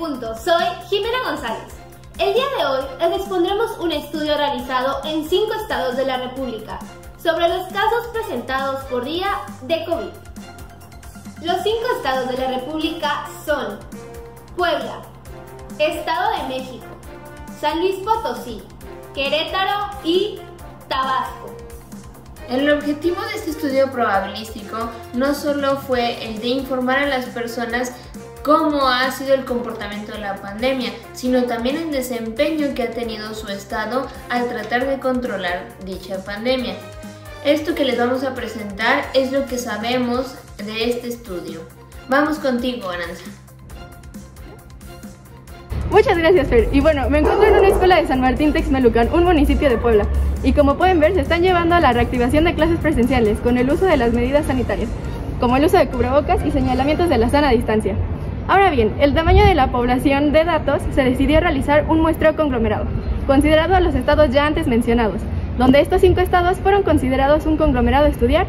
punto. Soy Jimena González. El día de hoy les expondremos un estudio realizado en 5 estados de la República sobre los casos presentados por día de COVID. Los 5 estados de la República son Puebla, Estado de México, San Luis Potosí, Querétaro y Tabasco. El objetivo de este estudio probabilístico no solo fue el de informar a las personas cómo ha sido el comportamiento de la pandemia, sino también el desempeño que ha tenido su estado al tratar de controlar dicha pandemia. Esto que les vamos a presentar es lo que sabemos de este estudio. Vamos contigo, Aranza. Muchas gracias, Fer. Y bueno, me encuentro en una escuela de San Martín Texmelucan, un municipio de Puebla. Y como pueden ver, se están llevando a la reactivación de clases presenciales con el uso de las medidas sanitarias, como el uso de cubrebocas y señalamientos de la sana distancia. Ahora bien, el tamaño de la población de datos se decidió realizar un muestreo conglomerado, considerado a los estados ya antes mencionados, donde estos 5 estados fueron considerados un conglomerado a estudiar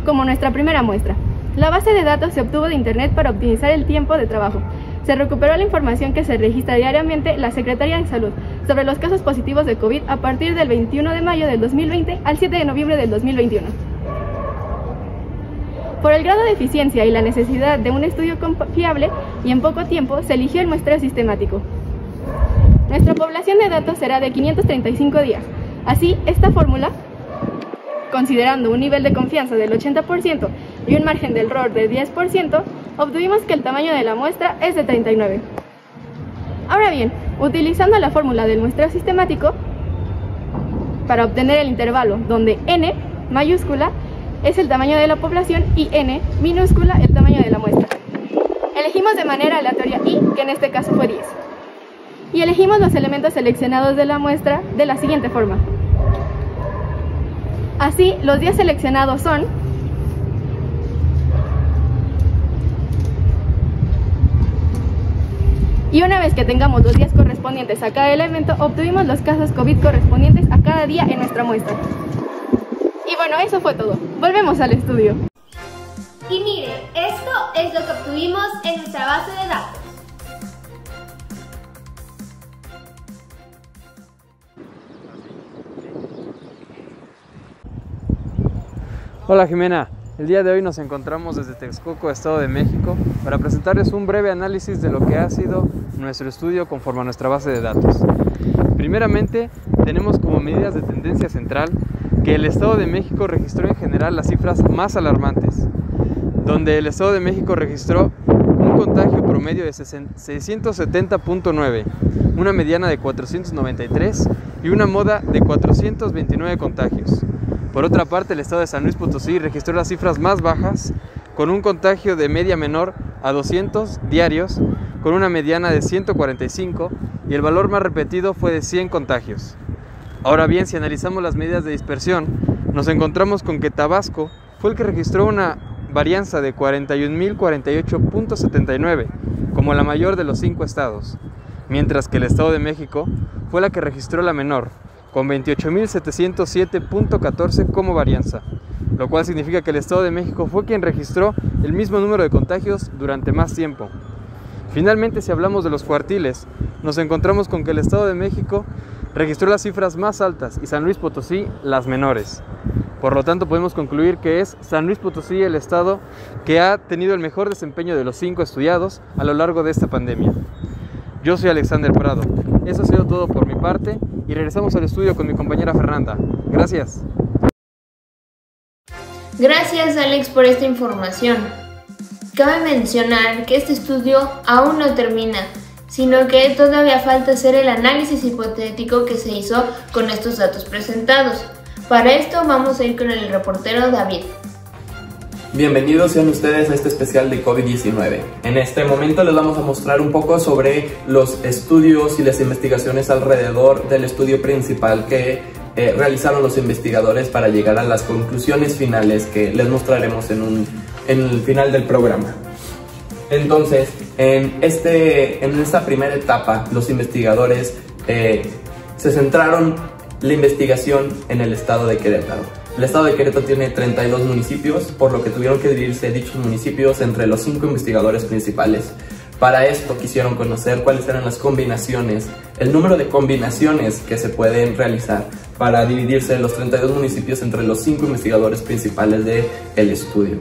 como nuestra primera muestra. La base de datos se obtuvo de Internet para optimizar el tiempo de trabajo. Se recuperó la información que se registra diariamente la Secretaría de Salud sobre los casos positivos de COVID a partir del 21 de mayo del 2020 al 7 de noviembre del 2021. Por el grado de eficiencia y la necesidad de un estudio confiable y en poco tiempo, se eligió el muestreo sistemático. Nuestra población de datos será de 535 días. Así, esta fórmula, considerando un nivel de confianza del 80% y un margen de error del 10%, obtuvimos que el tamaño de la muestra es de 39. Ahora bien, utilizando la fórmula del muestreo sistemático, para obtener el intervalo donde n mayúscula es el tamaño de la población y n minúscula el tamaño de la muestra. Elegimos de manera aleatoria i, que en este caso fue 10. Y elegimos los elementos seleccionados de la muestra de la siguiente forma. Así, los 10 seleccionados son y una vez que tengamos los días correspondientes a cada elemento, obtuvimos los casos COVID correspondientes a cada día en nuestra muestra. Y bueno, eso fue todo. Volvemos al estudio. Y mire, esto es lo que obtuvimos en nuestra base de datos. Hola Jimena, el día de hoy nos encontramos desde Texcoco, Estado de México, para presentarles un breve análisis de lo que ha sido nuestro estudio conforme a nuestra base de datos. Primeramente, tenemos como medidas de tendencia central que el Estado de México registró en general las cifras más alarmantes, donde el Estado de México registró un contagio promedio de 670.9, una mediana de 493 y una moda de 429 contagios. Por otra parte, el estado de San Luis Potosí registró las cifras más bajas, con un contagio de media menor a 200 diarios, con una mediana de 145, y el valor más repetido fue de 100 contagios. Ahora bien, si analizamos las medidas de dispersión, nos encontramos con que Tabasco fue el que registró una varianza de 41.048.79, como la mayor de los 5 estados, mientras que el Estado de México fue la que registró la menor, con 28.707.14 como varianza, lo cual significa que el Estado de México fue quien registró el mismo número de contagios durante más tiempo. Finalmente, si hablamos de los cuartiles, nos encontramos con que el Estado de México registró las cifras más altas y San Luis Potosí las menores. Por lo tanto, podemos concluir que es San Luis Potosí el estado que ha tenido el mejor desempeño de los 5 estudiados a lo largo de esta pandemia. Yo soy Alexander Prado. Eso ha sido todo por mi parte y regresamos al estudio con mi compañera Fernanda. Gracias. Gracias, Alex, por esta información. Cabe mencionar que este estudio aún no termina, sino que todavía falta hacer el análisis hipotético que se hizo con estos datos presentados. Para esto vamos a ir con el reportero David. Bienvenidos sean ustedes a este especial de COVID-19. En este momento les vamos a mostrar un poco sobre los estudios y las investigaciones alrededor del estudio principal que realizaron los investigadores para llegar a las conclusiones finales que les mostraremos en el final del programa. Entonces, en esta primera etapa, los investigadores se centraron la investigación en el estado de Querétaro. El estado de Querétaro tiene 32 municipios, por lo que tuvieron que dividirse dichos municipios entre los 5 investigadores principales Para esto quisieron conocer cuáles eran las combinaciones, el número de combinaciones que se pueden realizar para dividirse los 32 municipios entre los 5 investigadores principales del estudio.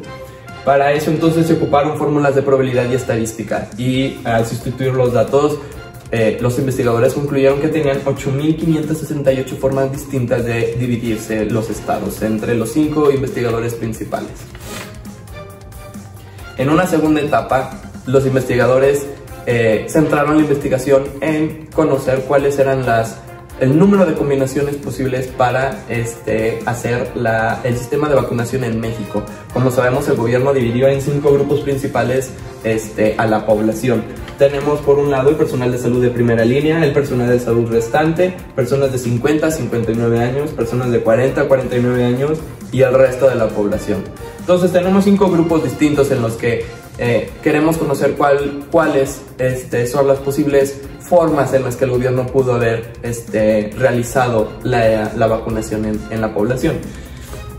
Para eso entonces se ocuparon fórmulas de probabilidad y estadística, y al sustituir los datos, los investigadores concluyeron que tenían 8.568 formas distintas de dividirse los estados entre los 5 investigadores principales. En una segunda etapa, los investigadores centraron la investigación en conocer cuáles eran el número de combinaciones posibles para hacer el sistema de vacunación en México. Como sabemos, el gobierno dividió en 5 grupos principales a la población. Tenemos por un lado el personal de salud de primera línea, el personal de salud restante, personas de 50 a 59 años, personas de 40 a 49 años y el resto de la población. Entonces tenemos 5 grupos distintos en los que queremos conocer cuáles son las posibles formas en las que el gobierno pudo haber realizado la vacunación en la población.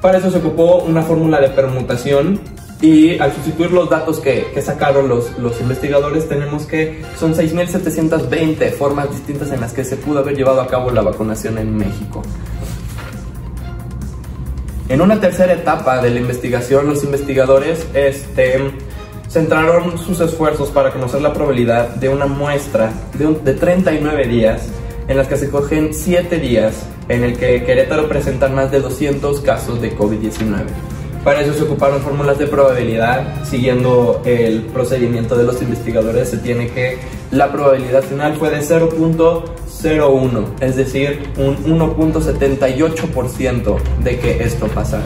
Para eso se ocupó una fórmula de permutación, y al sustituir los datos que sacaron los investigadores, tenemos que son 6.720 formas distintas en las que se pudo haber llevado a cabo la vacunación en México. En una tercera etapa de la investigación, los investigadores centraron sus esfuerzos para conocer la probabilidad de una muestra de 39 días, en las que se cogen 7 días en el que Querétaro presenta más de 200 casos de COVID-19. Para eso se ocuparon fórmulas de probabilidad. Siguiendo el procedimiento de los investigadores, se tiene que la probabilidad final fue de 0.01, es decir, un 1.78% de que esto pasara.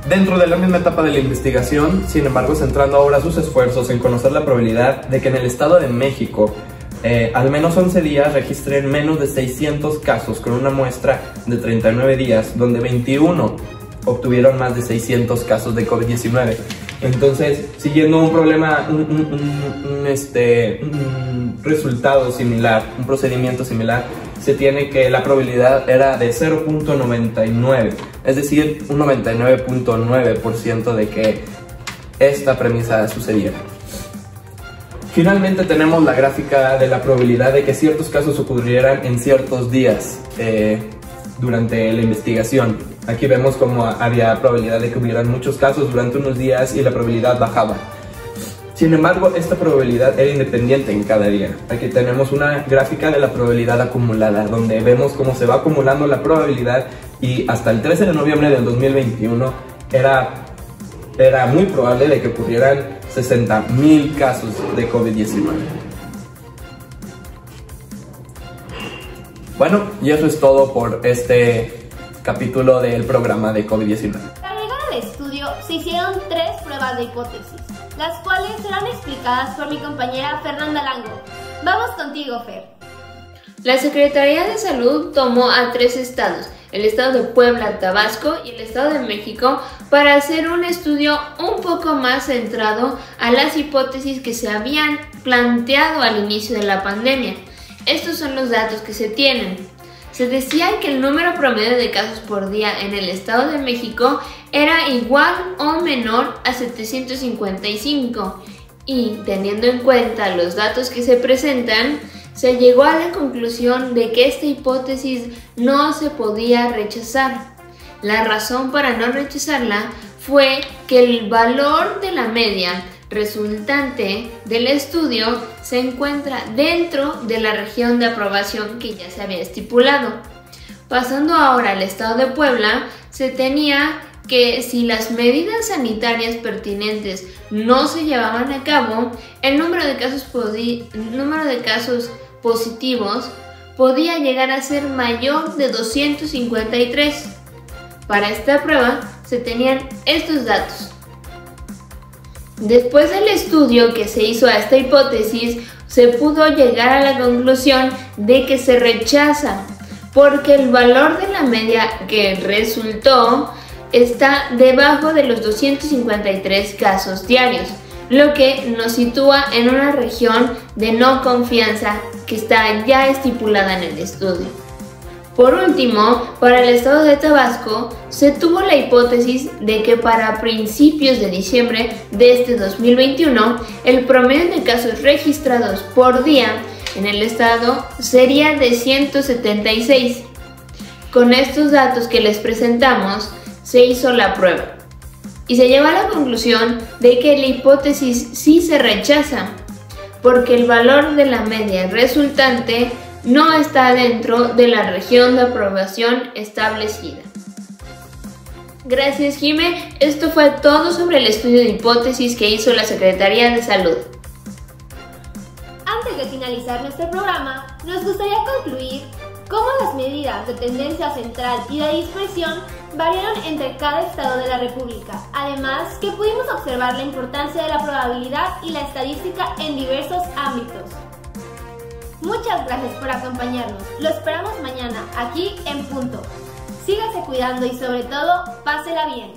Dentro de la misma etapa de la investigación, sin embargo, centrando ahora sus esfuerzos en conocer la probabilidad de que en el Estado de México al menos 11 días registren menos de 600 casos con una muestra de 39 días, donde 21 obtuvieron más de 600 casos de COVID-19. Entonces, siguiendo un problema, un resultado similar, un procedimiento similar, se tiene que la probabilidad era de 0.99, es decir, un 99.9% de que esta premisa sucediera. Finalmente tenemos la gráfica de la probabilidad de que ciertos casos ocurrieran en ciertos días durante la investigación. Aquí vemos cómo había probabilidad de que hubieran muchos casos durante unos días y la probabilidad bajaba. Sin embargo, esta probabilidad era independiente en cada día. Aquí tenemos una gráfica de la probabilidad acumulada, donde vemos cómo se va acumulando la probabilidad, y hasta el 13 de noviembre del 2021 era muy probable de que ocurrieran 60.000 casos de COVID-19. Bueno, y eso es todo por este capítulo del programa de COVID-19. Para llegar al estudio se hicieron 3 pruebas de hipótesis, las cuales serán explicadas por mi compañera Fernanda Lango. Vamos contigo, Fer. La Secretaría de Salud tomó a 3 estados, el estado de Puebla, Tabasco y el estado de México, para hacer un estudio un poco más centrado a las hipótesis que se habían planteado al inicio de la pandemia. Estos son los datos que se tienen. Se decía que el número promedio de casos por día en el estado de México era igual o menor a 755, y teniendo en cuenta los datos que se presentan, se llegó a la conclusión de que esta hipótesis no se podía rechazar. La razón para no rechazarla fue que el valor de la media resultante del estudio se encuentra dentro de la región de aprobación que ya se había estipulado. Pasando ahora al estado de Puebla, se tenía que si las medidas sanitarias pertinentes no se llevaban a cabo, el número de casos positivos podía llegar a ser mayor de 253. Para esta prueba se tenían estos datos. Después del estudio que se hizo a esta hipótesis, se pudo llegar a la conclusión de que se rechaza, porque el valor de la media que resultó está debajo de los 253 casos diarios, lo que nos sitúa en una región de no confianza que está ya estipulada en el estudio. Por último, para el estado de Tabasco, se tuvo la hipótesis de que para principios de diciembre de este 2021, el promedio de casos registrados por día en el estado sería de 176. Con estos datos que les presentamos, se hizo la prueba y se llegó a la conclusión de que la hipótesis sí se rechaza, porque el valor de la media resultante no está dentro de la región de aprobación establecida. Gracias, Jime. Esto fue todo sobre el estudio de hipótesis que hizo la Secretaría de Salud. Antes de finalizar nuestro programa, nos gustaría concluir cómo las medidas de tendencia central y de dispersión variaron entre cada estado de la República. Además, que pudimos observar la importancia de la probabilidad y la estadística en diversos ámbitos. Muchas gracias por acompañarnos. Lo esperamos mañana, aquí en punto. Sígase cuidando y sobre todo, pásela bien.